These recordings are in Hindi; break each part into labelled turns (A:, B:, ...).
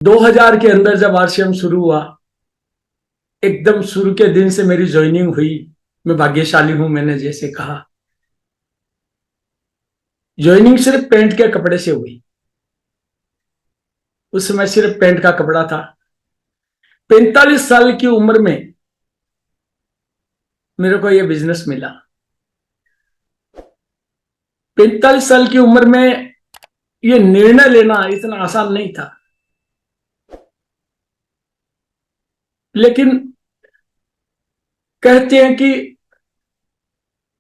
A: 2000 के अंदर जब आरसीएम शुरू हुआ, एकदम शुरू के दिन से मेरी ज्वाइनिंग हुई। मैं भाग्यशाली हूं, मैंने जैसे कहा। ज्वाइनिंग सिर्फ पेंट के कपड़े से हुई। उस समय सिर्फ पेंट का कपड़ा था। 45 साल की उम्र में मेरे को यह बिजनेस मिला। 45 साल की उम्र में यह निर्णय लेना इतना आसान नहीं था, लेकिन कहते हैं कि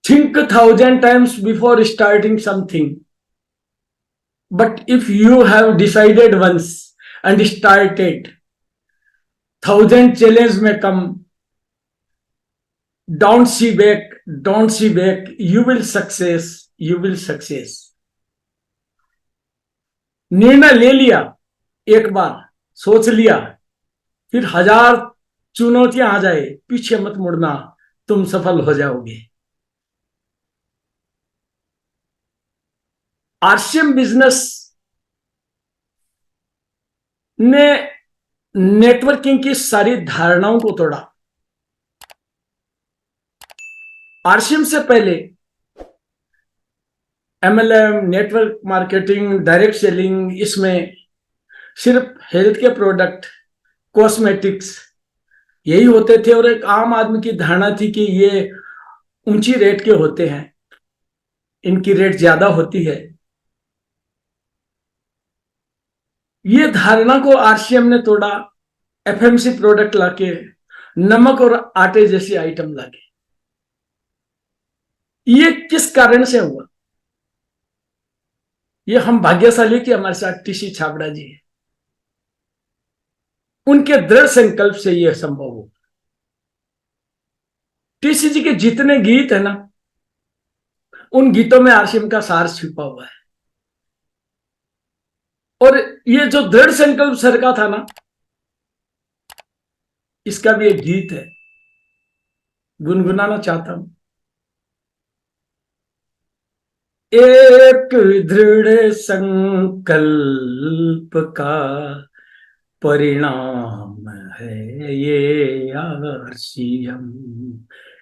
A: think 1,000 times before starting something, but if you have decided once and started, 1,000 challenge may come. Don't see back, don't see back. You will success, you will success. निर्णय ले लिया, एक बार सोच लिया, फिर 1000 चुनौतियां आ जाए, पीछे मत मुड़ना, तुम सफल हो जाओगे। आरसीएम बिजनेस ने नेटवर्किंग की सारी धारणाओं को तोड़ा। आरसीएम से पहले MLM, network marketing, direct selling, इसमें सिर्फ हेल्थ के प्रोडक्ट, कॉस्मेटिक्स यही होते थे। और एक आम आदमी की धारणा थी कि ये ऊंची रेट के होते हैं, इनकी रेट ज्यादा होती है। ये धारणा को आरसीएम ने तोड़ा। एफएमसी प्रोडक्ट लाके, नमक और आटे जैसी आइटम लाके। ये किस कारण से हुआ? ये हम भाग्यशाली कि हमारे साथ टीसी छाबड़ा जी है। उनके दृढ़ संकल्प से यह संभव हो। टीसी जी के जितने गीत है ना, उन गीतों में आरसीएम का सार छिपा हुआ है। और ये जो दृढ़ संकल्प सर का था ना, इसका भी एक गीत है, गुनगुनाना चाहता हूं। एक दृढ़ संकल्प का परिणाम है ये आरसीएम।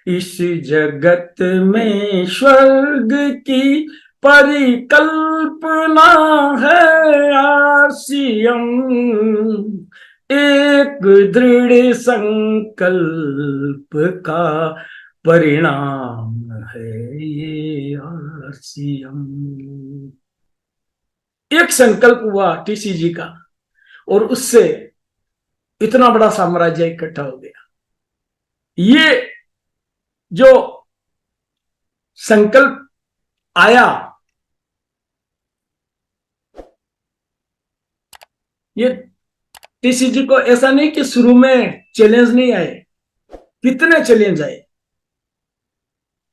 A: इस जगत में स्वर्ग की परिकल्पना है आरसीएम। एक दृढ़ संकल्प का परिणाम है ये आरसीएम। एक संकल्प हुआ टीसी जी का, और उससे इतना बड़ा साम्राज्य इकट्ठा हो गया। ये जो संकल्प आया, ये टीसी जी को ऐसा नहीं कि शुरू में चैलेंज नहीं आए, कितने चैलेंज आए,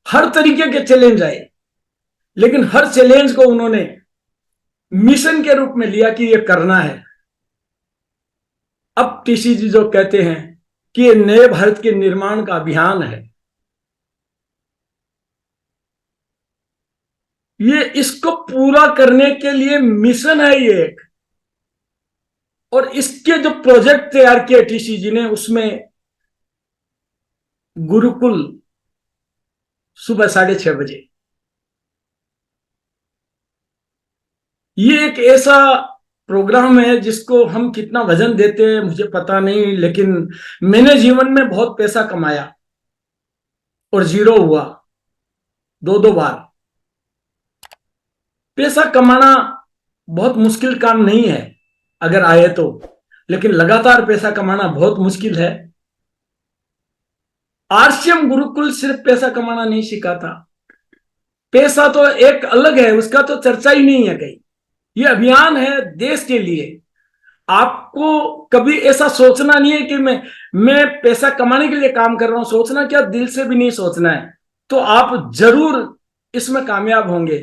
A: हर तरीके के चैलेंज आए, लेकिन हर चैलेंज को उन्होंने मिशन के रूप में लिया कि ये करना है। अब टीसी जी जो कहते हैं कि ये नए भारत के निर्माण का अभियान है, ये इसको पूरा करने के लिए मिशन है ये एक। और इसके जो प्रोजेक्ट तैयार किए टीसी जी ने, उसमें गुरुकुल सुबह 6:30 बजे, ये एक ऐसा प्रोग्राम है जिसको हम कितना वजन देते हैं मुझे पता नहीं, लेकिन मैंने जीवन में बहुत पैसा कमाया और जीरो हुआ 2-2 बार। पैसा कमाना बहुत मुश्किल काम नहीं है अगर आए तो, लेकिन लगातार पैसा कमाना बहुत मुश्किल है। आरसीएम गुरुकुल सिर्फ पैसा कमाना नहीं सिखाता। पैसा तो एक अलग है, उसका तो चर्चा ही नहीं है कहीं। यह अभियान है देश के लिए। आपको कभी ऐसा सोचना नहीं है कि मैं पैसा कमाने के लिए काम कर रहा हूं। सोचना क्या, दिल से भी नहीं सोचना है, तो आप जरूर इसमें कामयाब होंगे।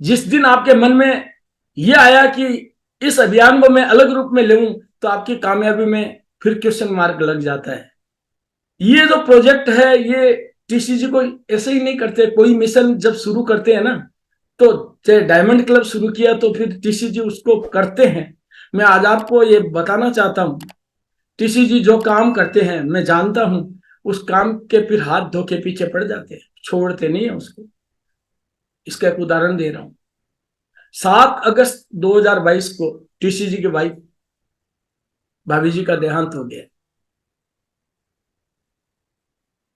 A: जिस दिन आपके मन में यह आया कि इस अभियान को मैं अलग रूप में लूं, तो आपकी कामयाबी में फिर क्वेश्चन मार्क लग जाता है। ये जो प्रोजेक्ट है, ये टीसी जी को ऐसे ही नहीं करते। कोई मिशन जब शुरू करते हैं ना, तो चाहे डायमंड क्लब शुरू किया तो फिर टीसी जी उसको करते हैं, मैं आज आपको ये बताना चाहता हूं, टीसीजी जो काम करते हैं मैं जानता हूं, उस काम के फिर हाथ धो के पीछे पड़ जाते हैं, छोड़ते नहीं है उसको। इसका एक उदाहरण दे रहा हूं। 7 अगस्त 2022 को टीसीजी की वाइफ भाभी जी का देहांत हो गया,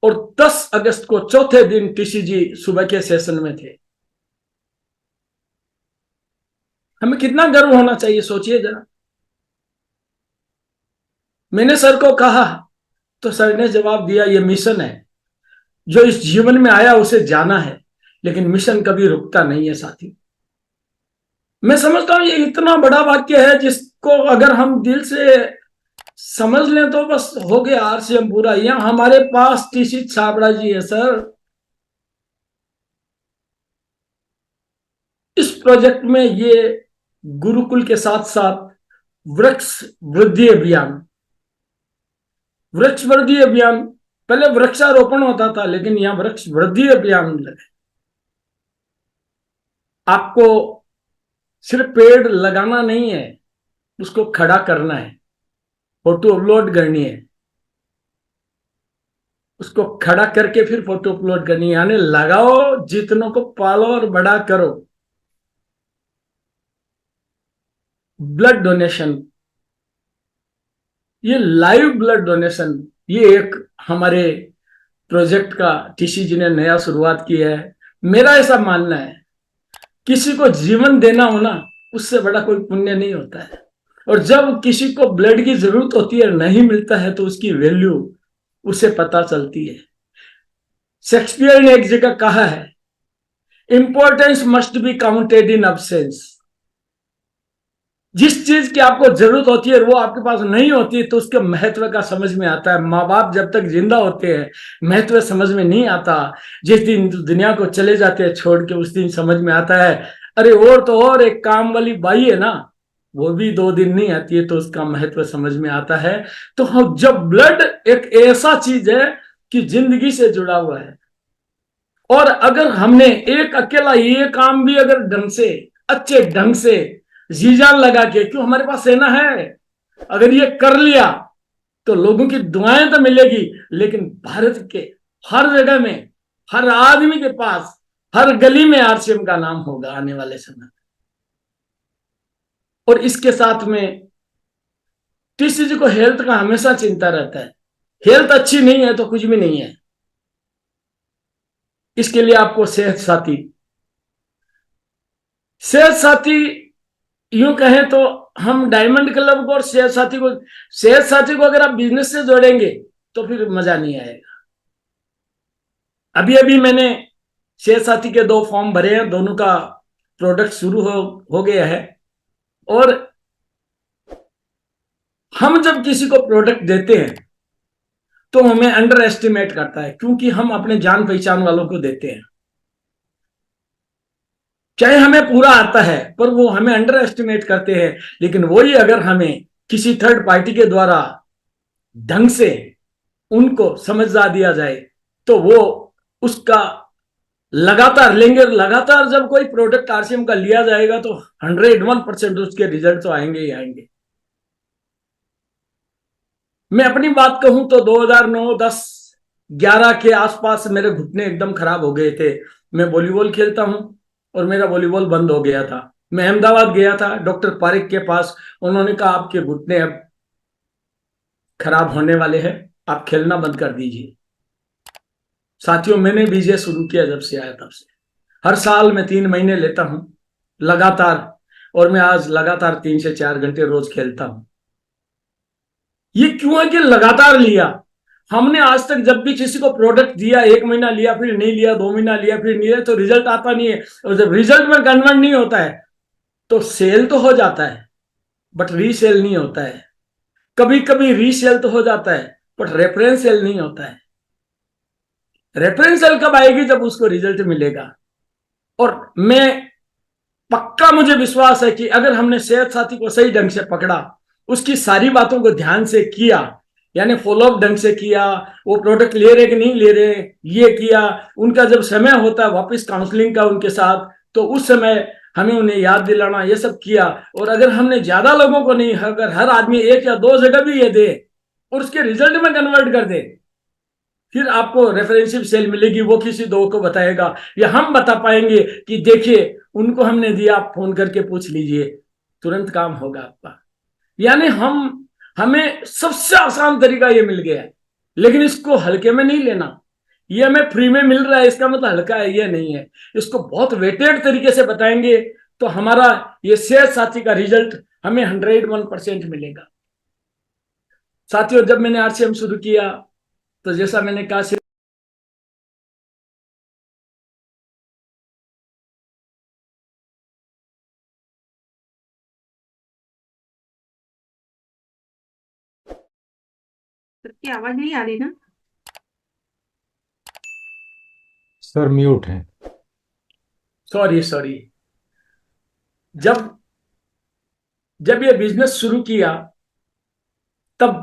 A: और 10 अगस्त को चौथे दिन टीसीजी सुबह के सेशन में थे। हमें कितना गर्व होना चाहिए, सोचिए जरा। मैंने सर को कहा तो सर ने जवाब दिया, ये मिशन है, जो इस जीवन में आया उसे जाना है, लेकिन मिशन कभी रुकता नहीं है साथी। मैं समझता हूं ये इतना बड़ा वाक्य है जिसको अगर हम दिल से समझ लें तो बस हो गया आरसीएम पूरा। यहाँ हमारे पास टीसी छाबड़ा जी है सर। इस प्रोजेक्ट में ये गुरुकुल के साथ साथ वृक्ष वृद्धि अभियान, वृक्ष वृद्धि अभियान, पहले वृक्षारोपण होता था लेकिन यहां वृक्ष वृद्धि अभियान लगे। आपको सिर्फ पेड़ लगाना नहीं है, उसको खड़ा करना है, फोटो अपलोड करनी है, उसको खड़ा करके फिर फोटो अपलोड करनी है। यानी लगाओ, जितनों को पालो और बड़ा करो। ब्लड डोनेशन, ये लाइव ब्लड डोनेशन, ये एक हमारे प्रोजेक्ट का टीसीजी ने नया शुरुआत की है। मेरा ऐसा मानना है, किसी को जीवन देना हो ना, उससे बड़ा कोई पुण्य नहीं होता है। और जब किसी को ब्लड की जरूरत होती है, नहीं मिलता है, तो उसकी वैल्यू उसे पता चलती है। शेक्सपियर ने एक जगह कहा है, importance must be counted in absence. जिस चीज की आपको जरूरत होती है वो आपके पास नहीं होती, तो उसके महत्व का समझ में आता है। माँ बाप जब तक जिंदा होते हैं महत्व समझ में नहीं आता, जिस दिन दुनिया को चले जाते हैं छोड़ के, उस दिन समझ में आता है। अरे और तो और एक काम वाली बाई है ना, वो भी 2 दिन नहीं आती है, तो उसका महत्व समझ में आता है। तो हम जब ब्लड एक ऐसा चीज है कि जिंदगी से जुड़ा हुआ है, और अगर हमने एक अकेला ये काम भी अगर ढंग से, अच्छे ढंग से जी जान लगा के, क्यों हमारे पास सेना है, अगर ये कर लिया तो लोगों की दुआएं तो मिलेगी, लेकिन भारत के हर जगह में, हर आदमी के पास, हर गली में आरसीएम का नाम होगा आने वाले समय। और इसके साथ में टीसीजी को हेल्थ का हमेशा चिंता रहता है। हेल्थ अच्छी नहीं है तो कुछ भी नहीं है। इसके लिए आपको सेहत साथी, सेहत साथी यूं कहें तो हम डायमंड क्लब को और सेहत साथी को, सेहत साथी को अगर आप बिजनेस से जोड़ेंगे तो फिर मजा नहीं आएगा। अभी अभी मैंने सेहत साथी के 2 फॉर्म भरे हैं, दोनों का प्रोडक्ट शुरू हो गया है। और हम जब किसी को प्रोडक्ट देते हैं तो हमें अंडर एस्टिमेट करता है, क्योंकि हम अपने जान पहचान वालों को देते हैं। चाहे हमें पूरा आता है पर वो हमें अंडर एस्टिमेट करते हैं। लेकिन वही अगर हमें किसी थर्ड पार्टी के द्वारा ढंग से उनको समझा दिया जाए तो वो उसका लगातार लेंगे। लगातार जब कोई प्रोडक्ट आरसीएम का लिया जाएगा तो 101% उसके रिजल्ट तो आएंगे ही आएंगे। मैं अपनी बात कहूं तो 2009, 10, 11 के आसपास मेरे घुटने एकदम खराब हो गए थे। मैं वॉलीबॉल खेलता हूं और मेरा वॉलीबॉल बंद हो गया था। मैं अहमदाबाद गया था डॉक्टर पारिक के पास, उन्होंने कहा आपके घुटने अब खराब होने वाले हैं, आप खेलना बंद कर दीजिए। साथियों, मैंने बीजे शुरू किया जब से आया तब से, हर साल मैं 3 महीने लेता हूं लगातार, और मैं आज लगातार 3 से 4 घंटे रोज खेलता हूं। ये क्यों है कि लगातार लिया। हमने आज तक जब भी किसी को प्रोडक्ट दिया, 1 महीना लिया फिर नहीं लिया, 2 महीना लिया फिर नहीं लिया, तो रिजल्ट आता नहीं है। और जब रिजल्ट में कन्वर्ट नहीं होता है तो सेल तो हो जाता है बट रीसेल नहीं होता है। कभी कभी रीसेल तो हो जाता है बट रेफरेंस सेल नहीं होता है। रेफरेंस सेल कब आएगी? जब उसको रिजल्ट मिलेगा। और मैं पक्का, मुझे विश्वास है कि अगर हमने सेहत साथी को सही ढंग से पकड़ा, उसकी सारी बातों को ध्यान से किया, यानी फॉलोअप ढंग से किया, वो प्रोडक्ट ले रहे कि नहीं ले रहे ये किया, उनका जब समय होता है वापस काउंसलिंग का उनके साथ, तो उस समय हमें उन्हें याद दिलाना, ये सब किया। और अगर हमने ज्यादा लोगों को नहीं, अगर हर आदमी एक या दो जगह भी ये दे और उसके रिजल्ट में कन्वर्ट कर दे, फिर आपको रेफरेंशियल सेल मिलेगी, वो किसी दो को बताएगा, या हम बता पाएंगे कि देखिए उनको हमने दिया, आप फोन करके पूछ लीजिए, तुरंत काम होगा आपका। यानी हमें सबसे आसान तरीका ये मिल गया है, लेकिन इसको हल्के में नहीं लेना। ये हमें फ्री में मिल रहा है, इसका मतलब हल्का है ये नहीं है। इसको बहुत वेटेड तरीके से बताएंगे तो हमारा ये सेहत साथी का रिजल्ट हमें 101% मिलेगा। साथियों, जब मैंने आरसीएम शुरू किया तो जैसा मैंने कहा,
B: सबकी आवाज नहीं आ रही ना?
C: सर म्यूट है।
A: सॉरी सॉरी, जब जब ये बिजनेस शुरू किया तब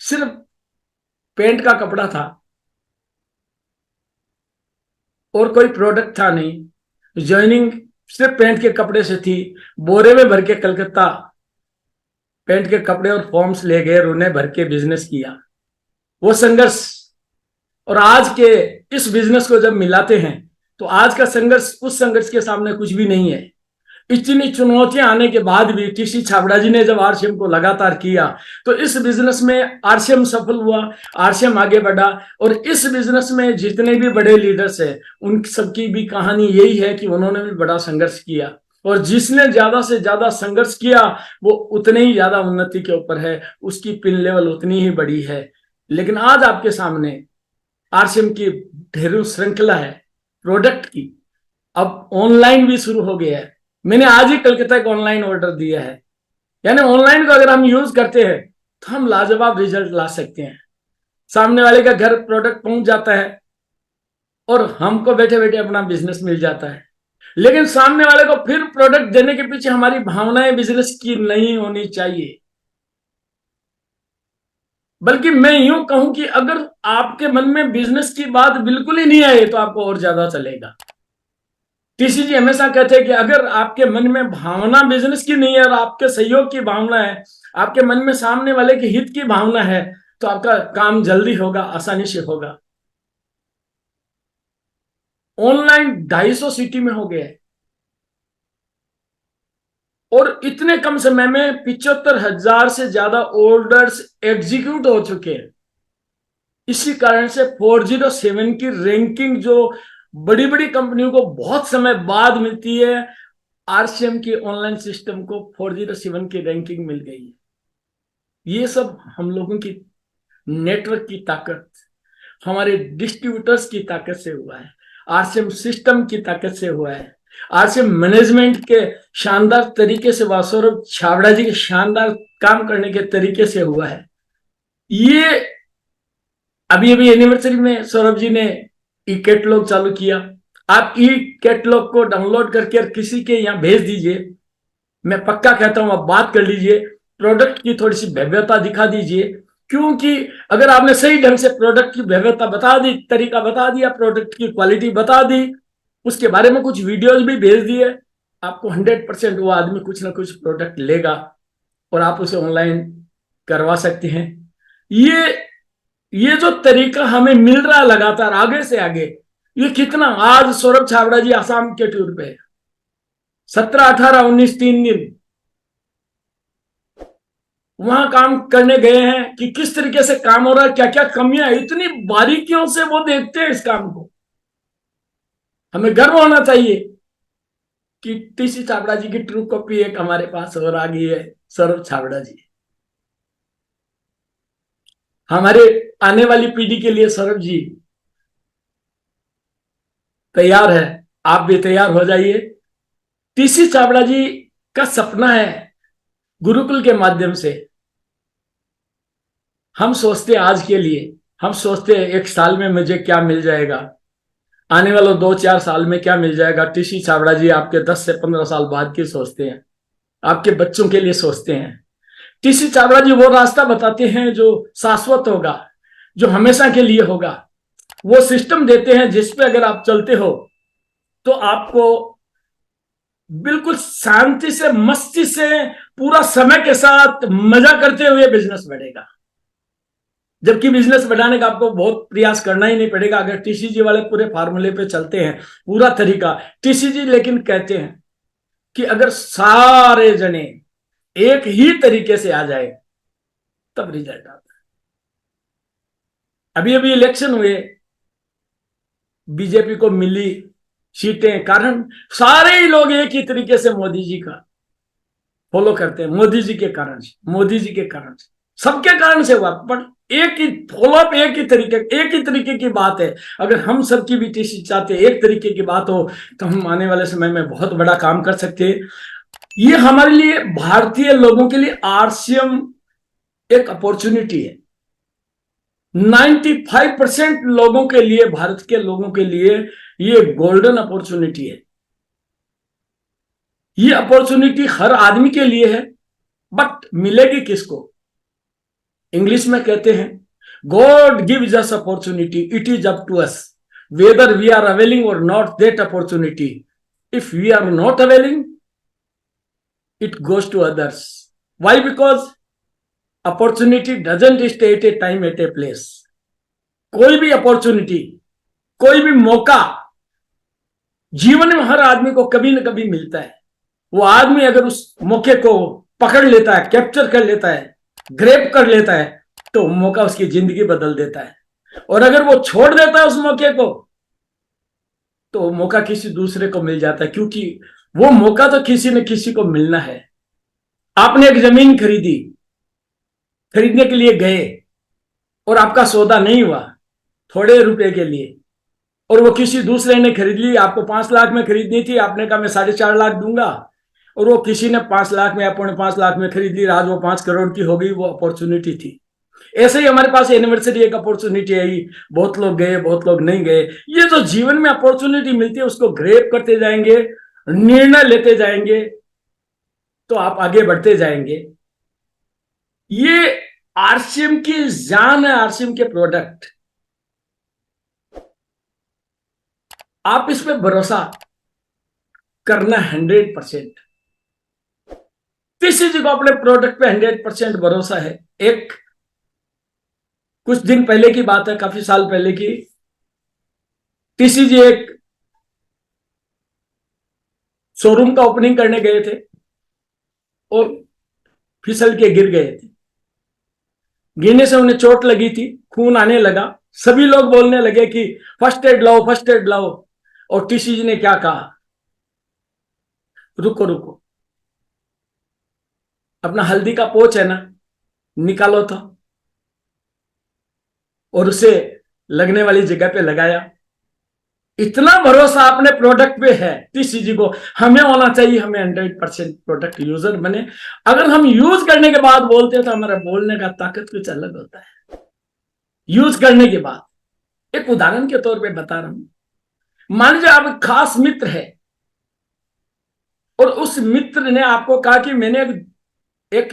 A: सिर्फ पेंट का कपड़ा था और कोई प्रोडक्ट था नहीं। ज्वाइनिंग सिर्फ पेंट के कपड़े से थी। बोरे में भर के कलकत्ता पेंट के कपड़े और फॉर्म्स ले गए, उन्हें भर के बिजनेस किया। वो संघर्ष और आज के इस बिजनेस को जब मिलाते हैं तो आज का संघर्ष उस संघर्ष के सामने कुछ भी नहीं है। इतनी चुनौतियां आने के बाद भी टीसी छाबड़ा जी ने जब आरसीएम को लगातार किया तो इस बिजनेस में आरसीएम सफल हुआ, आरसीएम आगे बढ़ा। और इस बिजनेस में जितने भी बड़े लीडर्स हैं उन सबकी भी कहानी यही है कि उन्होंने भी बड़ा संघर्ष किया, और जिसने ज्यादा से ज्यादा संघर्ष किया वो उतने ही ज्यादा उन्नति के ऊपर है, उसकी पिन लेवल उतनी ही बड़ी है। लेकिन आज आपके सामने आरसीएम की ढेरों श्रृंखला है प्रोडक्ट की। अब ऑनलाइन भी शुरू हो गया है। मैंने आज ही कलकत्ता एक ऑनलाइन ऑर्डर दिया है। यानी ऑनलाइन को अगर हम यूज करते हैं तो हम लाजवाब रिजल्ट ला सकते हैं। सामने वाले का घर प्रोडक्ट पहुंच जाता है और हमको बैठे बैठे अपना बिजनेस मिल जाता है। लेकिन सामने वाले को फिर प्रोडक्ट देने के पीछे हमारी भावनाएं बिजनेस की नहीं होनी चाहिए। बल्कि मैं यूं कहूं कि अगर आपके मन में बिजनेस की बात बिल्कुल ही नहीं आए तो आपको और ज्यादा चलेगा। टीसी जी हमेशा कहते हैं कि अगर आपके मन में भावना बिजनेस की नहीं है और आपके सहयोग की भावना है, आपके मन में सामने वाले के हित की भावना है, तो आपका काम जल्दी होगा, आसानी से होगा। ऑनलाइन 250 सिटी में हो गया है और इतने कम समय में 75,000 से ज्यादा ऑर्डर्स एग्जीक्यूट हो चुके हैं। इसी कारण से 407 की रैंकिंग जो बड़ी बड़ी कंपनियों को बहुत समय बाद मिलती है, आरसीएम के ऑनलाइन सिस्टम को 407 की रैंकिंग मिल गई है। ये सब हम लोगों की नेटवर्क की ताकत, हमारे डिस्ट्रीब्यूटर्स की ताकत से हुआ है, आरसीएम सिस्टम की ताकत से हुआ है, आरसीएम मैनेजमेंट के शानदार तरीके से, सौरभ छाबड़ा जी के शानदार काम करने के तरीके से हुआ है। ये अभी अभी एनिवर्सरी में सौरभ जी ने ई कैटलॉग चालू किया। आप ई कैटलॉग को डाउनलोड करके और किसी के यहाँ भेज दीजिए। मैं पक्का कहता हूं आप बात कर लीजिए, प्रोडक्ट की थोड़ी सी भव्यता दिखा दीजिए। क्योंकि अगर आपने सही ढंग से प्रोडक्ट की भव्यता बता दी, तरीका बता दिया, प्रोडक्ट की क्वालिटी बता दी, उसके बारे में कुछ वीडियोज भी भेज दिए, आपको 100% वो आदमी कुछ ना कुछ प्रोडक्ट लेगा और आप उसे ऑनलाइन करवा सकते हैं। ये जो तरीका हमें मिल रहा है लगातार आगे से आगे, ये कितना, आज सौरभ छाबड़ा जी आसाम के टूर पे 17, 18, 19 3 दिन वहां काम करने गए हैं कि किस तरीके से काम हो रहा है, क्या क्या कमियां, इतनी बारीकियों से वो देखते हैं इस काम को। हमें गर्व होना चाहिए कि टीसी छाबड़ा जी की ट्रू कॉपी एक हमारे पास और आ गई है, सौरभ छाबड़ा जी। हमारे आने वाली पीढ़ी के लिए सौरभ जी तैयार है, आप भी तैयार हो जाइए। टीसी छाबड़ा जी का सपना है गुरुकुल के माध्यम से। हम सोचते आज के लिए, हम सोचते एक साल में मुझे क्या मिल जाएगा, आने वाले 2-4 साल में क्या मिल जाएगा। टीसी छाबड़ा जी आपके 10 से 15 साल बाद की सोचते हैं, आपके बच्चों के लिए सोचते हैं। टीसी छाबड़ा जी वो रास्ता बताते हैं जो शाश्वत होगा, जो हमेशा के लिए होगा। वो सिस्टम देते हैं जिस पे अगर आप चलते हो तो आपको बिल्कुल शांति से, मस्ती से, पूरा समय के साथ मजा करते हुए बिजनेस बढ़ेगा। जबकि बिजनेस बढ़ाने का आपको बहुत प्रयास करना ही नहीं पड़ेगा अगर टीसीजी वाले पूरे फार्मूले पे चलते हैं, पूरा तरीका। टीसीजी लेकिन कहते हैं कि अगर सारे जने एक ही तरीके से आ जाए तब रिजल्ट आता है। अभी अभी इलेक्शन हुए, बीजेपी को मिली सीटें, कारण सारे ही लोग एक ही तरीके से मोदी जी का फॉलो करते हैं। मोदी जी के कारण से, मोदी जी के कारण से, सबके कारण से हुआ, बट एक ही फॉलोअप, एक ही तरीके की बात है। अगर हम सबकी भी टीसी चाहते एक तरीके की बात हो तो हम आने वाले समय में बहुत बड़ा काम कर सकते हैं। ये हमारे लिए, भारतीय लोगों के लिए आरसीएम एक अपॉर्चुनिटी है। 95% लोगों के लिए, भारत के लोगों के लिए ये गोल्डन अपॉर्चुनिटी है। ये अपॉर्चुनिटी हर आदमी के लिए है, बट मिलेगी किसको? इंग्लिश में कहते हैं God gives us opportunity, it is up to us whether we are availing और not that opportunity. If we are not availing, it goes to others. Why? Because opportunity doesn't stay at a time at a place. कोई भी अपॉर्चुनिटी, कोई भी मौका जीवन में हर आदमी को कभी ना कभी मिलता है। वो आदमी अगर उस मौके को पकड़ लेता है, कैप्चर कर लेता है, ग्रैब कर लेता है, तो मौका उसकी जिंदगी बदल देता है। और अगर वो छोड़ देता है उस मौके को, तो मौका किसी दूसरे को मिल जाता है, क्योंकि वो मौका तो किसी न किसी को मिलना है। आपने एक जमीन खरीदी, खरीदने के लिए गए और आपका सौदा नहीं हुआ, थोड़े रुपए के लिए, और वो किसी दूसरे ने खरीद ली। आपको 5 लाख में खरीदनी थी, आपने कहा मैं 4.5 लाख दूंगा, और वो किसी ने 5 लाख में या 5.5 लाख में खरीद ली। आज वो 5 करोड़ की हो गई। वो अपॉर्चुनिटी थी। ऐसे ही हमारे पास एनिवर्सरी एक अपॉर्चुनिटी आई, बहुत लोग गए, बहुत लोग नहीं गए। ये जो जीवन में अपॉर्चुनिटी मिलती है उसको ग्रैब करते जाएंगे, निर्णय लेते जाएंगे, तो आप आगे बढ़ते जाएंगे। ये आरसीएम की जान है, आरसीएम के प्रोडक्ट। आप इस पे भरोसा करना 100%। किसी जी को अपने प्रोडक्ट पे 100% भरोसा है। एक कुछ दिन पहले की बात है, काफी साल पहले की, टीसीजी एक शोरूम का ओपनिंग करने गए थे और फिसल के गिर गए थे। गिरने से उन्हें चोट लगी थी, खून आने लगा। सभी लोग बोलने लगे कि फर्स्ट एड लाओ, फर्स्ट एड लाओ। और टीसीजी ने क्या कहा? रुको रुको, अपना हल्दी का पोच है ना, निकालो तो, और उसे लगने वाली जगह पे लगाया। इतना भरोसा अपने प्रोडक्ट पे है टीसीजी को, हमें होना चाहिए। हमें 100% प्रोडक्ट यूजर बने। अगर हम यूज करने के बाद बोलते हैं तो हमारा बोलने का ताकत कुछ अलग होता है। यूज करने के बाद, एक उदाहरण के तौर पे बता रहा हूं। मान लीजिए आप एक खास मित्र है और उस मित्र ने आपको कहा कि मैंने एक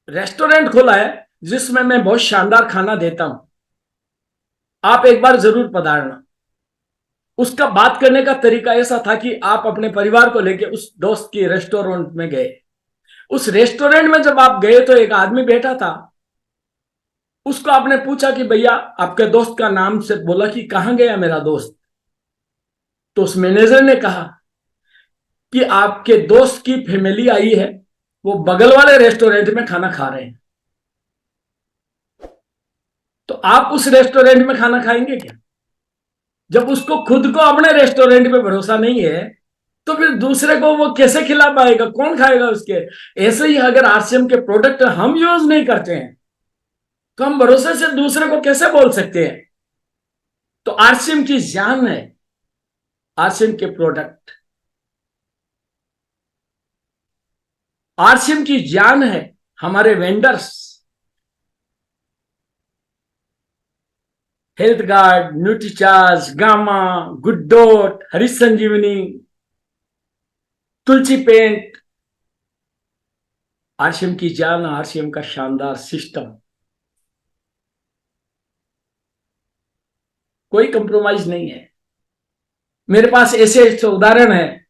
A: रेस्टोरेंट खोला है जिसमें मैं बहुत शानदार खाना देता हूं, आप एक बार जरूर पधारना। उसका बात करने का तरीका ऐसा था कि आप अपने परिवार को लेकर उस दोस्त के रेस्टोरेंट में गए। उस रेस्टोरेंट में जब आप गए तो एक आदमी बैठा था। उसको आपने पूछा कि भैया आपके दोस्त का नाम से, बोला कि कहां गया मेरा दोस्त? तो उस मैनेजर ने कहा कि आपके दोस्त की फैमिली आई है, वो बगल वाले रेस्टोरेंट में खाना खा रहे हैं। तो आप उस रेस्टोरेंट में खाना खाएंगे क्या? जब उसको खुद को अपने रेस्टोरेंट पे भरोसा नहीं है तो फिर दूसरे को वो कैसे खिला पाएगा? कौन खाएगा उसके? ऐसे ही अगर आरसीएम के प्रोडक्ट हम यूज नहीं करते हैं तो हम भरोसे से दूसरे को कैसे बोल सकते हैं? तो आरसीएम की जान है, आरसीएम के प्रोडक्ट। आरसीएम की जान है हमारे vendors, Health Guard, Nutricharge, Gamma, Good Dot, Harish Sanjeevani, Tulsi paint. RCM की जान, आरसीएम का शानदार सिस्टम। कोई कंप्रोमाइज नहीं है। मेरे पास ऐसे ऐसे उदाहरण है,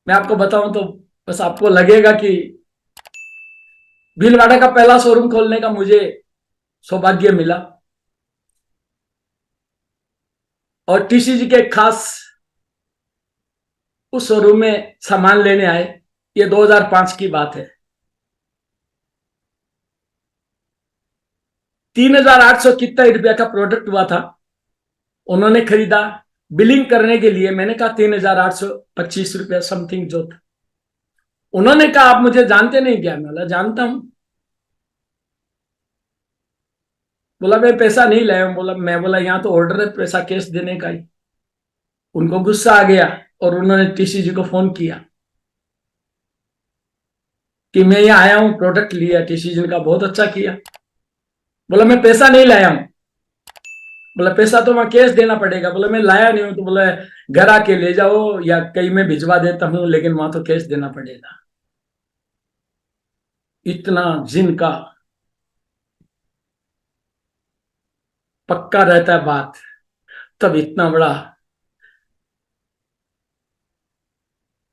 A: मैं आपको बताऊं तो बस आपको लगेगा कि भीलवाड़ा का पहला शोरूम खोलने का मुझे सौभाग्य मिला, और टीसीजी के खास उस शोरूम में सामान लेने आए। ये 2005 की बात है। 3,800 कितना रुपया का प्रोडक्ट हुआ था, उन्होंने खरीदा। बिलिंग करने के लिए मैंने कहा 3,825 रुपया समथिंग जो था। उन्होंने कहा आप मुझे जानते नहीं क्या? मैं बोला जानता हूं। बोला मैं पैसा नहीं लाया हूं। बोला, मैं बोला यहां तो ऑर्डर है पैसा कैश देने का ही। उनको गुस्सा आ गया और उन्होंने टीसीजी को फोन किया कि मैं यहाँ आया हूं, प्रोडक्ट लिया। टीसीजी ने कहा बहुत अच्छा किया। बोला मैं पैसा नहीं लाया हूं। बोला पैसा तो वहां कैश देना पड़ेगा। बोला मैं लाया नहीं हूं। तो बोला घर आके ले जाओ या कहीं मैं भिजवा देता हूं, लेकिन वहां तो कैश देना पड़ेगा। इतना जिनका पक्का रहता है बात, तब इतना बड़ा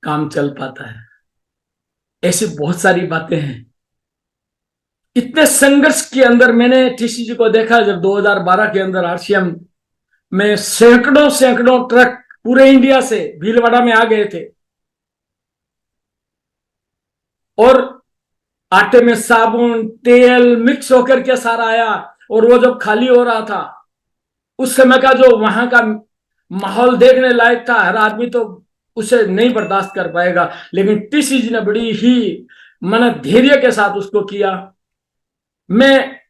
A: काम चल पाता है। ऐसी बहुत सारी बातें हैं। इतने संघर्ष के अंदर मैंने टीसीजी को देखा। जब 2012 के अंदर आरसीएम में सैकड़ों सैकड़ों ट्रक पूरे इंडिया से भीलवाड़ा में आ गए थे, और आटे में साबुन तेल मिक्स होकर के सारा आया, और वो जब खाली हो रहा था, उस समय का जो वहां का माहौल देखने लायक था। हर आदमी तो उसे नहीं बर्दाश्त कर पाएगा, लेकिन टीसीजी ने बड़ी ही मन धैर्य के साथ उसको किया। मैं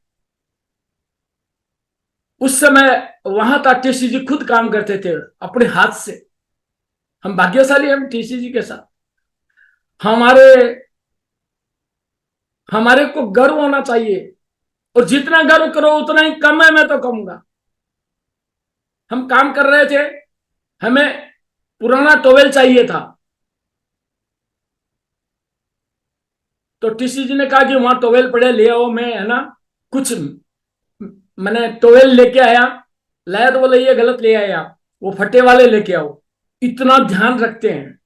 A: उस समय वहां था, टीसीजी खुद काम करते थे अपने हाथ से। हम भाग्यशाली, हम टीसीजी के साथ। हमारे हमारे को गर्व होना चाहिए, और जितना गर्व करो उतना ही कम है, मैं तो कहूंगा। हम काम कर रहे थे, हमें पुराना टॉवेल चाहिए था, तो टीसीजी ने कहा कि वहां टॉवेल पड़े ले आओ। मैं है ना कुछ मैंने टॉवेल लेके आया, लाया तो बोले ये गलत ले आए आप, वो फटे वाले लेके आओ। इतना ध्यान रखते हैं,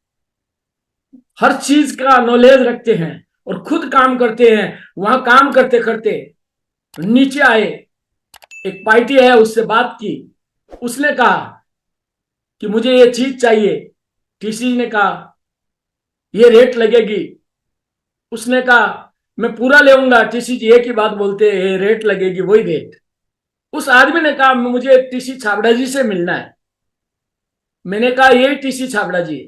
A: हर चीज का नॉलेज रखते हैं, और खुद काम करते हैं। वहां काम करते करते नीचे आए, एक पार्टी है, उससे बात की। उसने कहा कि मुझे ये चीज चाहिए। टीसीजी ने कहा ये रेट लगेगी। उसने कहा मैं पूरा लेऊंगा। टीसीजी एक ही बात बोलते हैं, रेट लगेगी, वही रेट। उस आदमी ने कहा मुझे टीसी छाबड़ा जी से मिलना है। मैंने कहा ये टीसी छाबड़ा जी।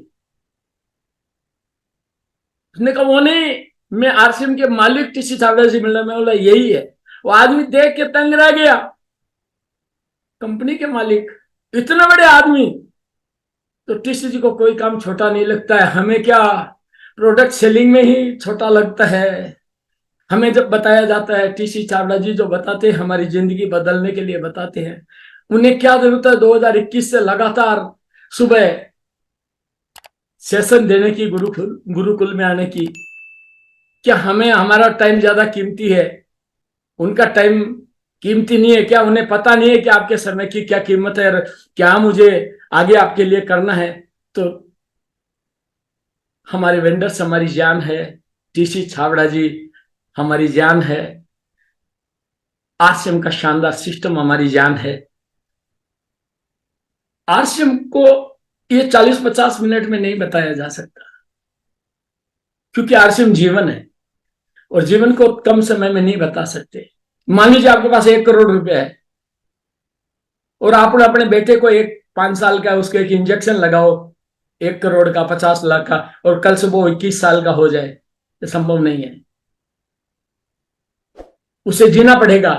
A: उसने कहा वो नहीं, मैं आरसीएम के मालिक टीसी छाबड़ा जी मिलना। मैं बोला यही है। वो आदमी देख के तंग रह गया, कंपनी के मालिक, इतने बड़े आदमी। तो टीसीजी को कोई काम छोटा नहीं लगता है। हमें क्या, प्रोडक्ट सेलिंग में ही छोटा लगता है। हमें जब बताया जाता है, टीसी छाबड़ा जी जो बताते हैं हमारी जिंदगी बदलने के लिए बताते हैं। उन्हें क्या जरूरत है 2021 से लगातार सुबह सेशन देने की, गुरुकुल में आने की? क्या हमें हमारा टाइम ज्यादा कीमती है, उनका टाइम कीमती नहीं है क्या? उन्हें पता नहीं है कि आपके समय की क्या कीमत है, और क्या मुझे आगे आपके लिए करना है? तो हमारे वेंडर्स हमारी जान है, टीसी छाबड़ा जी हमारी जान है, आरसीएम का शानदार सिस्टम हमारी जान है। आरसीएम को ये 40-50 मिनट में नहीं बताया जा सकता, क्योंकि आरसीएम जीवन है, और जीवन को कम समय में नहीं बता सकते। मान लीजिए आपके पास 1 करोड़ रुपया है, और आप अपने बेटे को 5 साल का उसको एक इंजेक्शन लगाओ 1 करोड़ का, 50 लाख का, और कल से वो 21 साल का हो जाए, ये संभव नहीं है। उसे जीना पड़ेगा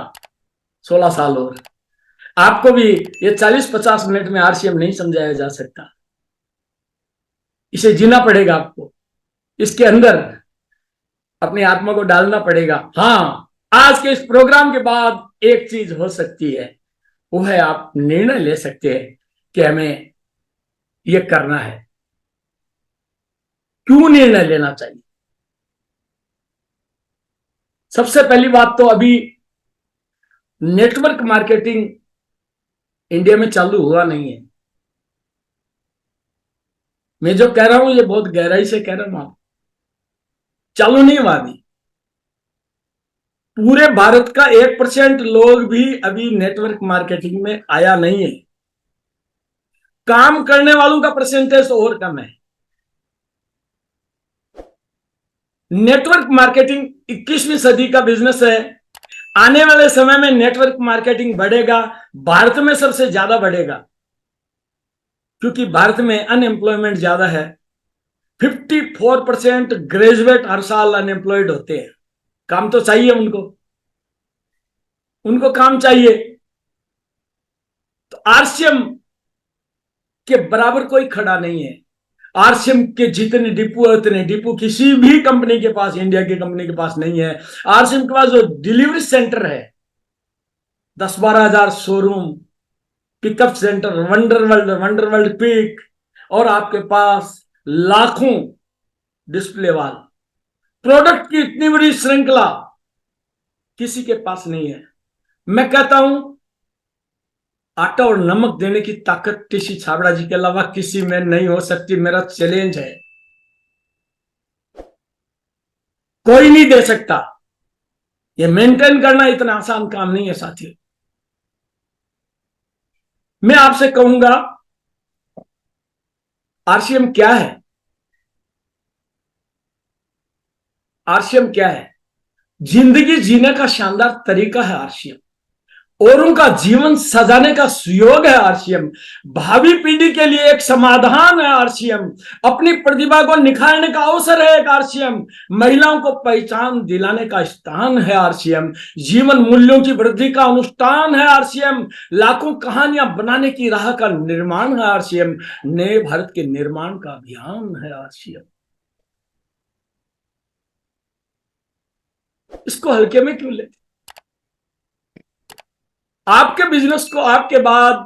A: 16 साल और। आपको भी ये 40-50 मिनट में आरसीएम नहीं समझाया जा सकता, इसे जीना पड़ेगा आपको। इसके अंदर अपनी आत्मा को डालना पड़ेगा। हाँ, आज के इस प्रोग्राम के बाद एक चीज हो सकती है, वो है आप निर्णय ले सकते हैं कि हमें ये करना है। क्यों निर्णय लेना चाहिए? सबसे पहली बात तो अभी नेटवर्क मार्केटिंग इंडिया में चालू हुआ नहीं है। मैं जो कह रहा हूं ये बहुत गहराई से कह रहा हूं, आप चालू नहीं हुआ अभी। पूरे भारत का 1% लोग भी अभी नेटवर्क मार्केटिंग में आया नहीं है। काम करने वालों का परसेंटेज और कम है। नेटवर्क मार्केटिंग 21वीं सदी का बिजनेस है। आने वाले समय में नेटवर्क मार्केटिंग बढ़ेगा, भारत में सबसे ज्यादा बढ़ेगा, क्योंकि भारत में अनएम्प्लॉयमेंट ज्यादा है। 54% ग्रेजुएट हर साल अनएम्प्लॉयड होते हैं। काम तो चाहिए उनको, उनको काम चाहिए। तो आरसीएम के बराबर कोई खड़ा नहीं है। आरसीएम के जितने डिपो है उतने डिपो किसी भी कंपनी के पास, इंडिया की कंपनी के पास नहीं है। आरसीएम के पास जो डिलीवरी सेंटर है, 10-12 हजार showroom, pickup centre, wonder world pick, और आपके पास लाखों डिस्प्ले वाल, प्रोडक्ट की इतनी बड़ी श्रृंखला किसी के पास नहीं है। मैं कहता हूं आटा और नमक देने की ताकत टीसी छाबड़ा जी के अलावा किसी में नहीं हो सकती। मेरा चैलेंज है, कोई नहीं दे सकता। ये मेंटेन करना इतना आसान काम नहीं है साथियों। मैं आपसे कहूंगा आरसीएम क्या है। आरसीएम क्या है? जिंदगी जीने का शानदार तरीका है आरसीएम। औरों का जीवन सजाने का सुयोग है आरसीएम। भावी पीढ़ी के लिए एक समाधान है आरसीएम। अपनी प्रतिभा को निखारने का अवसर है एक आरसीएम। महिलाओं को पहचान दिलाने का स्थान है आरसीएम। जीवन मूल्यों की वृद्धि का अनुष्ठान है आरसीएम। लाखों कहानियां बनाने की राह का निर्माण है आरसीएम। नए भारत के निर्माण का अभियान है आरसीएम। इसको हल्के में क्यों लेते? आपके बिजनेस को आपके बाद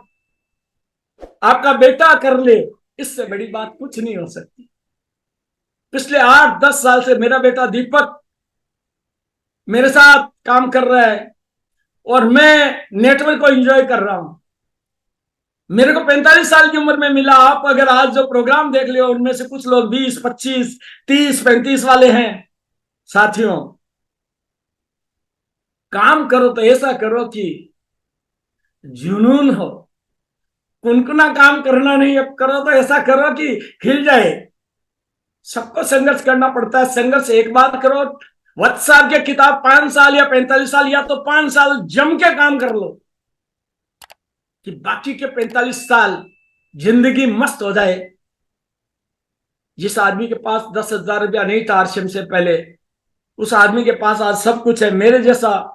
A: आपका बेटा कर ले, इससे बड़ी बात कुछ नहीं हो सकती। पिछले 8-10 साल से मेरा बेटा दीपक मेरे साथ काम कर रहा है और मैं नेटवर्क को एंजॉय कर रहा हूं। मेरे को 45 साल की उम्र में मिला। आप अगर आज जो प्रोग्राम देख लियो उनमें से कुछ लोग 20, 25, 30, 35 वाले हैं। साथियों, काम करो तो ऐसा करो कि जुनून हो। कुनकुना काम करना नहीं, अब करो तो ऐसा करो कि खिल जाए। सबको संघर्ष करना पड़ता है। संघर्ष एक बार करो। वत्सा की किताब 5 साल या 45 साल या तो 5 साल जम के काम कर लो कि बाकी के 45 साल जिंदगी मस्त हो जाए। जिस आदमी के पास 10,000 रुपया नहीं था आरसीएम से पहले, उस आदमी के पास आज सब कुछ है। मेरे जैसा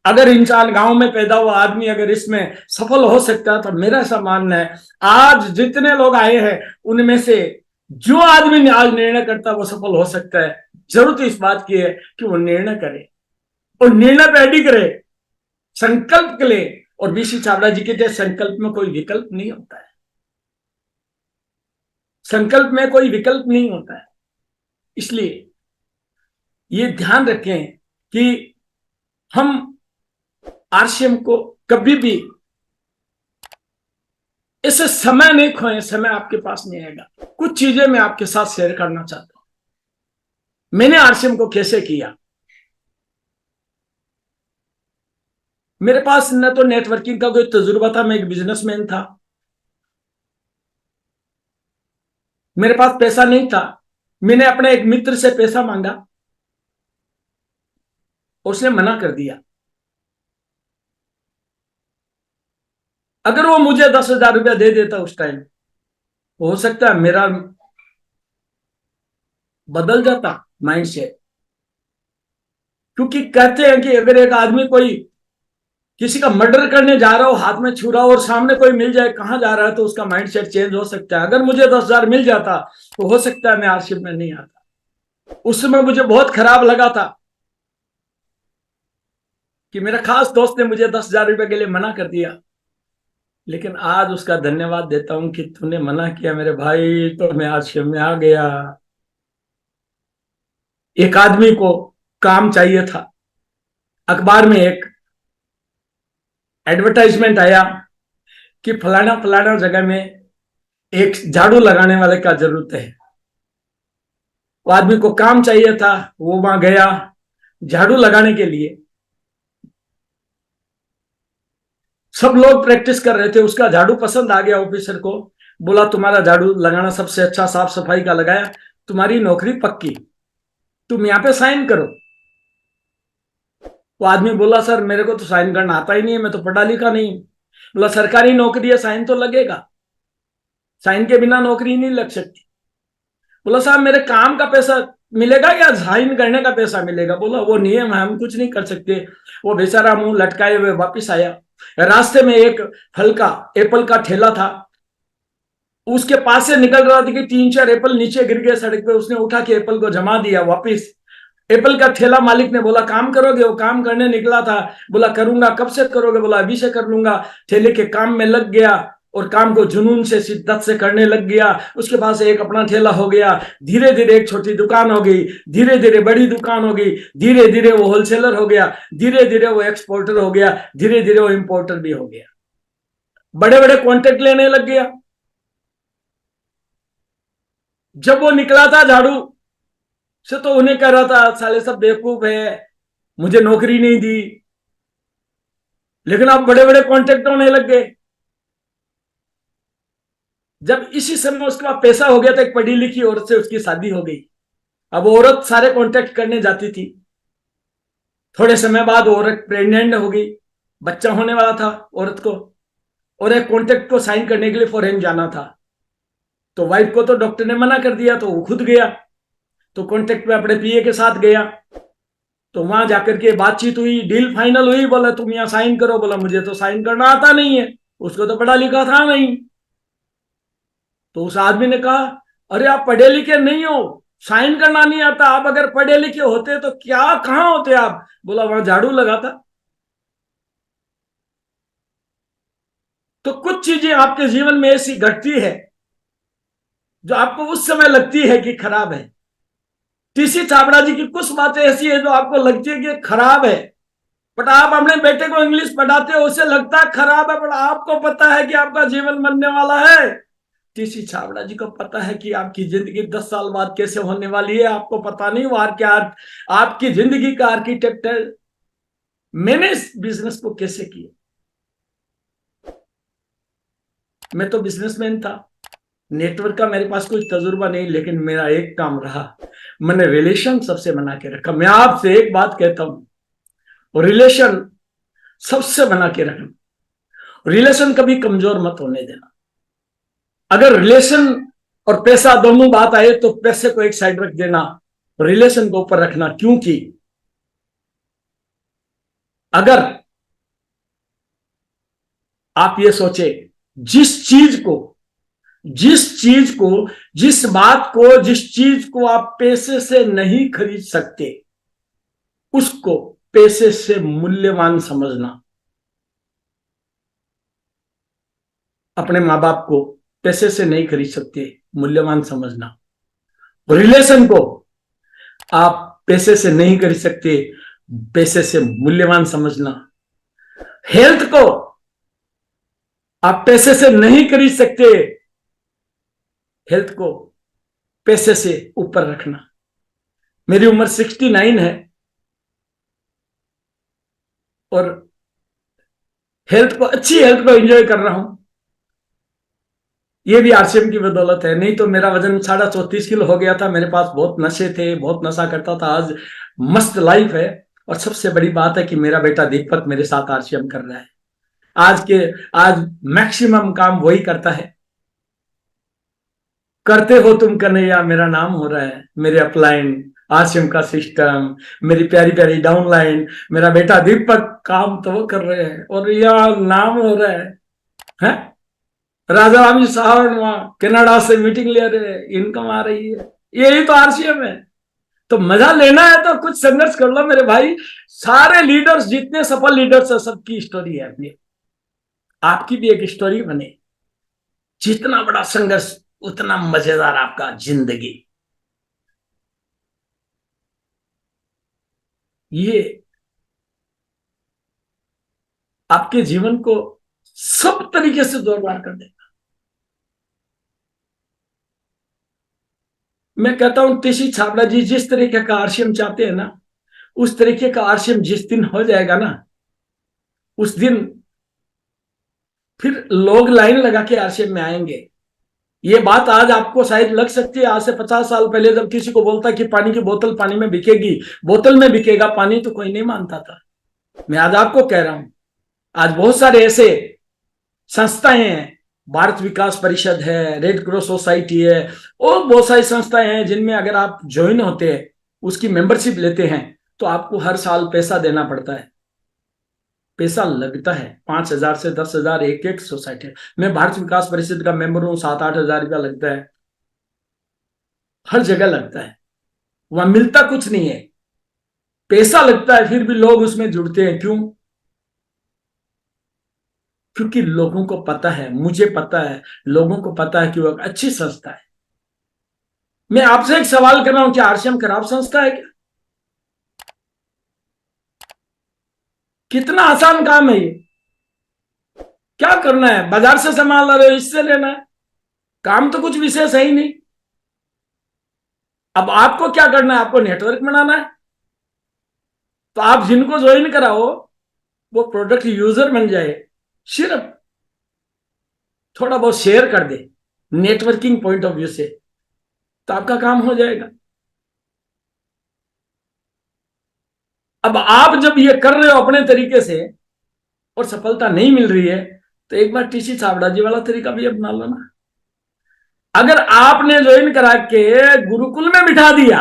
A: अगर इंसान गांव में पैदा हुआ आदमी अगर इसमें सफल हो सकता है तो मेरा ऐसा मानना है आज जितने लोग आए हैं उनमें से जो आदमी आज निर्णय करता है वो सफल हो सकता है। जरूरत इस बात की है कि वो निर्णय करे और निर्णय पे अड़ी करे, संकल्प ले। और बीसी छाबड़ा जी के जैसे संकल्प में कोई विकल्प नहीं होता है। संकल्प में कोई विकल्प नहीं होता है। इसलिए ये ध्यान रखें कि हम आरसीएम को कभी भी इससे समय नहीं खोए। समय आपके पास नहीं आएगा। कुछ चीजें मैं आपके साथ शेयर करना चाहता हूं। मैंने आरसीएम को कैसे किया। मेरे पास न तो नेटवर्किंग का कोई तजुर्बा था, मैं एक बिजनेसमैन था। मेरे पास पैसा नहीं था। मैंने अपने एक मित्र से पैसा मांगा, उसने मना कर दिया। अगर वो मुझे 10,000 रुपया दे देता उस टाइम, हो सकता है मेरा बदल जाता माइंड सेट। क्योंकि कहते हैं कि अगर एक आदमी कोई किसी का मर्डर करने जा रहा हो, हाथ में छुरा और सामने कोई मिल जाए कहां जा रहा है, तो उसका माइंड सेट चेंज हो सकता है। अगर मुझे 10,000 मिल जाता तो हो सकता है मैं आरसीएम में नहीं आता। उस समय मुझे बहुत खराब लगा था कि मेरा खास दोस्त ने मुझे 10,000 रुपए के लिए मना कर दिया। लेकिन आज उसका धन्यवाद देता हूं कि तूने मना किया मेरे भाई, तो मैं आरसीएम में आ गया। एक आदमी को काम चाहिए था। अखबार में एक एडवर्टाइजमेंट आया कि फलाना फलाना जगह में एक झाड़ू लगाने वाले का जरूरत है। वो आदमी को काम चाहिए था, वो वहां गया झाड़ू लगाने के लिए। सब लोग प्रैक्टिस कर रहे थे, उसका झाड़ू पसंद आ गया ऑफिसर को। बोला तुम्हारा झाड़ू लगाना सबसे अच्छा, साफ सफाई का लगाया, तुम्हारी नौकरी पक्की, तुम यहां पे साइन करो। वो आदमी बोला सर मेरे को तो साइन करना आता ही नहीं है, मैं तो पढ़ा लिखा नहीं। बोला सरकारी नौकरी है, साइन तो लगेगा, साइन के बिना नौकरी नहीं लग सकती। बोला साहब मेरे काम का पैसा मिलेगा या साइन करने का पैसा मिलेगा? बोला वो नियम है, हम कुछ नहीं कर सकते। वो बेचारा मुंह लटकाए हुए वापिस आया। रास्ते में एक फल का, एप्पल का ठेला था, उसके पास से निकल रहा था कि 3-4 एप्पल नीचे गिर गए सड़क पे। उसने उठा के एप्पल को जमा दिया वापिस। एप्पल का ठेला मालिक ने बोला काम करोगे? वो काम करने निकला था। बोला करूंगा। कब से करोगे? बोला अभी से कर लूंगा। ठेले के काम में लग गया और काम को जुनून से, शिद्दत से करने लग गया। उसके पास एक अपना ठेला हो गया। धीरे धीरे एक छोटी दुकान हो गई, धीरे धीरे बड़ी दुकान हो गई, धीरे धीरे वो होलसेलर हो गया, धीरे धीरे वो एक्सपोर्टर हो गया, धीरे धीरे वो इंपोर्टर भी हो गया। बड़े बड़े कॉन्ट्रैक्ट लेने लग गया। जब वो निकला था झाड़ू से तो उन्हें कह रहा था साले सब बेवकूफ है, मुझे नौकरी नहीं दी। लेकिन अब बड़े बड़े कॉन्ट्रैक्ट होने लग गए। जब इसी समय उसके पास पैसा हो गया तो एक पढ़ी लिखी औरत से उसकी शादी हो गई। अब औरत सारे कॉन्ट्रैक्ट करने जाती थी। थोड़े समय बाद औरत प्रेग्नेंट हो गई, बच्चा होने वाला था औरत को, और एक कॉन्ट्रैक्ट को साइन करने के लिए फॉरेन जाना था। तो वाइफ को तो डॉक्टर ने मना कर दिया, तो वो खुद गया। तो कॉन्ट्रैक्ट में अपने पीए के साथ गया। तो वहां जाकर के बातचीत हुई, डील फाइनल हुई। बोला तुम यहाँ साइन करो। बोला मुझे तो साइन करना आता नहीं है, उसको तो पढ़ा लिखा था नहीं। तो उस आदमी ने कहा अरे आप पढ़े लिखे नहीं हो, साइन करना नहीं आता। आप अगर पढ़े लिखे होते तो क्या, कहां होते आप? बोला वहां झाड़ू लगाता। तो कुछ चीजें आपके जीवन में ऐसी घटती है जो आपको उस समय लगती है कि खराब है। टीसी छाबड़ा जी की कुछ बातें ऐसी है जो आपको लगती है कि खराब है, बट आप अपने बेटे को इंग्लिश पढ़ाते हो, उसे लगता है खराब है, बट आपको पता है कि आपका जीवन बनने वाला है। टीसी छाबड़ा जी को पता है कि आपकी जिंदगी 10 साल बाद कैसे होने वाली है, आपको पता नहीं। वो क्या आपकी जिंदगी का आर्किटेक्ट है। मैंने इस बिजनेस को कैसे किया? मैं तो बिजनेसमैन था, नेटवर्क का मेरे पास कोई तजुर्बा नहीं, लेकिन मेरा एक काम रहा, मैंने रिलेशन सबसे बना के रखा। मैं आपसे एक बात कहता हूं, रिलेशन सबसे बना के रखना। रिलेशन कभी कमजोर मत होने देना। अगर रिलेशन और पैसा दोनों बात आए तो पैसे को एक साइड रख देना, रिलेशन को ऊपर रखना। क्योंकि अगर आप ये सोचे, जिस चीज को, जिस बात को, जिस चीज को आप पैसे से नहीं खरीद सकते, उसको पैसे से मूल्यवान समझना। अपने मां बाप को पैसे से नहीं खरीद सकते, मूल्यवान समझना। रिलेशन को आप पैसे से नहीं खरीद सकते, पैसे से मूल्यवान समझना। हेल्थ को आप पैसे से नहीं खरीद सकते, हेल्थ को पैसे से ऊपर रखना। मेरी उम्र 69 है और हेल्थ को, अच्छी हेल्थ को एंजॉय कर रहा हूं। ये भी आरसीएम की बदौलत है, नहीं तो मेरा वजन 34.5 किलो हो गया था। मेरे पास बहुत नशे थे, बहुत नशा करता था। आज मस्त लाइफ है। और सबसे बड़ी बात है कि मेरा बेटा दीपक मेरे साथ आरसीएम कर रहा है। आज मैक्सिमम काम वही करता है। करते हो तुम कन्हैया मेरा नाम हो रहा है। मेरे अपलाइन, आरसीएम का सिस्टम, मेरी प्यारी प्यारी डाउनलाइन, मेरा बेटा दीपक काम तो वो कर रहे हैं और यह नाम हो रहा है? राजा रामी साहब वहां कनाडा से मीटिंग ले रहे हैं, इनकम आ रही है। यही तो आरसीएम है। तो मजा लेना है तो कुछ संघर्ष कर लो मेरे भाई। सारे लीडर्स, जितने सफल लीडर्स है, सबकी स्टोरी है अपनी। आपकी भी एक स्टोरी बने। जितना बड़ा संघर्ष उतना मजेदार आपका जिंदगी। ये आपके जीवन को सब तरीके से दरबार कर देगा। मैं कहता हूं टीसी छाबड़ा जी जिस तरीके का आरसीएम चाहते हैं ना, उस तरीके का आरसीएम जिस दिन हो जाएगा ना, उस दिन फिर लोग लाइन लगा के आरसीएम में आएंगे। ये बात आज आपको शायद लग सकती है, आज से 50 साल पहले जब किसी को बोलता कि पानी की बोतल पानी में बिकेगी, बोतल में बिकेगा पानी, तो कोई नहीं मानता था। मैं आज आपको कह रहा हूं, आज बहुत सारे ऐसे संस्थाएं हैं, भारत विकास परिषद है, रेड क्रॉस सोसाइटी है, और बहुत सारी संस्थाएं हैं जिनमें अगर आप ज्वाइन होते हैं, उसकी मेंबरशिप लेते हैं, तो आपको हर साल पैसा देना पड़ता है। पैसा लगता है 5,000 से 10,000 एक एक सोसाइटी। मैं भारत विकास परिषद का मेंबर हूं, 7-8 हजार रुपया लगता है, हर जगह लगता है। वहां मिलता कुछ नहीं है, पैसा लगता है, फिर भी लोग उसमें जुड़ते हैं। क्यों? क्योंकि लोगों को पता है, मुझे पता है, लोगों को पता है कि वो एक अच्छी संस्था है। मैं आपसे एक सवाल कर रहा हूं कि आरसीएम खराब संस्था है क्या? कितना आसान काम है ये। क्या करना है? बाजार से सामान ला रहे हो, इससे लेना है, काम तो कुछ विशेष है ही नहीं। अब आपको क्या करना है? आपको नेटवर्क बनाना है, तो आप जिनको ज्वाइन कराओ वो प्रोडक्ट यूजर बन जाए, सिर्फ थोड़ा बहुत शेयर कर दे नेटवर्किंग पॉइंट ऑफ व्यू से, तो आपका काम हो जाएगा। अब आप जब ये कर रहे हो अपने तरीके से और सफलता नहीं मिल रही है, तो एक बार टीसी छाबड़ा जी वाला तरीका भी अपना लो ना। अगर आपने ज्वाइन करा के गुरुकुल में बिठा दिया,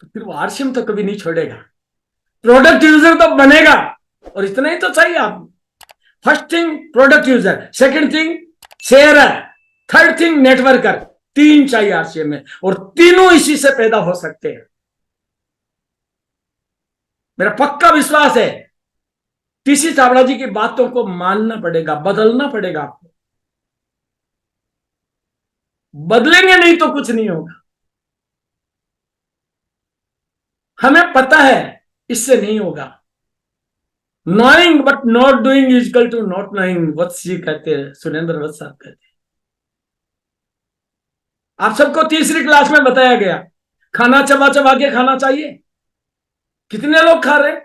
A: तो फिर वो आरसीएम तो कभी नहीं छोड़ेगा, प्रोडक्ट यूजर तो बनेगा। और इतना ही तो चाहिए आपको। First thing product user, second thing sharer, third thing networker. 3 चाहिए आरसीएम में, और तीनों इसी से पैदा हो सकते हैं। मेरा पक्का विश्वास है, टीसी छाबड़ा जी की बातों को मानना पड़ेगा, बदलना पड़ेगा आपको। बदलेंगे नहीं तो कुछ नहीं होगा। हमें पता है इससे नहीं होगा। Knowing but not doing is equal to not knowing, Vats ji कहते हैं, सुरेंद्र वत्स साहब कहते हैं। आप सबको तीसरी क्लास में बताया गया, खाना चबा चबा के खाना चाहिए। कितने लोग खा रहे?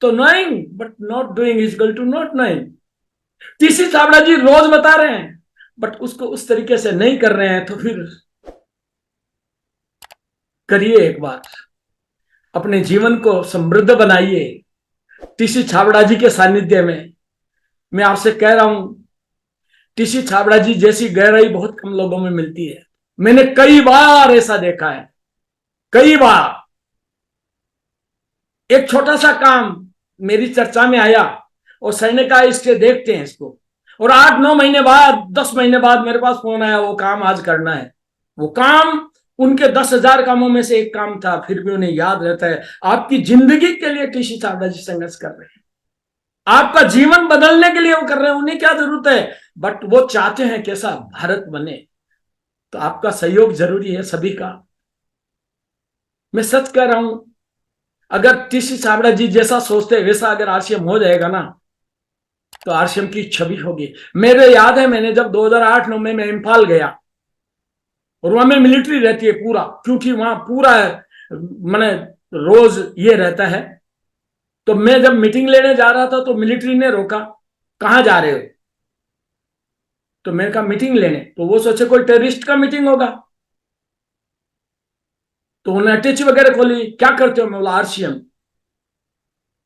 A: तो knowing but not doing is equal to not knowing. TC Chhabra ji रोज बता रहे हैं, बट उसको उस तरीके से नहीं कर रहे हैं, तो फिर करिए एक बार, अपने जीवन को समृद्ध बनाइए टीसी छाबड़ा जी के सानिध्य में। मैं आपसे कह रहा हूं, टीसी छाबड़ा जी जैसी गहराई बहुत कम लोगों में मिलती है। मैंने कई बार ऐसा देखा है, कई बार। एक छोटा सा काम मेरी चर्चा में आया और सर ने कहा इसके देखते हैं इसको, और 8-9 महीने बाद, 10 महीने बाद मेरे पास फोन आया, वो काम आज करना है। वो काम उनके 10,000 कामों में से एक काम था, फिर भी उन्हें याद रहता है। आपकी जिंदगी के लिए टीसी छाबड़ा जी संघर्ष कर रहे हैं, आपका जीवन बदलने के लिए वो कर रहे हैं। उन्हें क्या जरूरत है, बट वो चाहते हैं कैसा भारत बने, तो आपका सहयोग जरूरी है सभी का। मैं सच कह रहा हूं, अगर टीसी छाबड़ा जी जैसा सोचते वैसा अगर आरसीएम हो जाएगा ना, तो आरसीएम की छवि होगी। मेरे याद है, मैंने जब 2008-9 में मैं इम्फाल गया, और वहां में मिलिट्री रहती है पूरा, क्योंकि वहां पूरा मैंने रोज ये रहता है। तो मैं जब मीटिंग लेने जा रहा था, तो मिलिट्री ने रोका, कहां जा रहे हो? तो मैंने कहा मीटिंग लेने। तो वो सोचे कोई टेररिस्ट का मीटिंग होगा, तो उन्होंने अटैची वगैरह खोली, क्या करते हो? मैं बोला आरसीएम।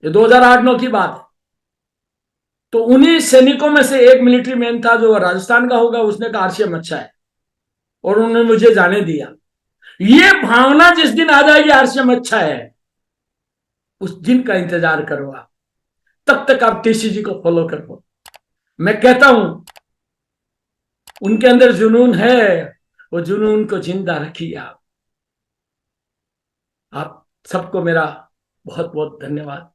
A: ये 2008-9 की बात है। तो उन्हीं सैनिकों में से एक मिलिट्री मैन था जो राजस्थान का होगा, उसने कहा आरसीएम अच्छा है, और उन्होंने मुझे जाने दिया। ये भावना जिस दिन आ जाएगी आरसीएम अच्छा है, उस दिन का इंतजार करो आप। तब तक आप टीसी जी को फॉलो करो। मैं कहता हूं, उनके अंदर जुनून है, वो जुनून को जिंदा रखिए आप। सबको मेरा बहुत बहुत धन्यवाद।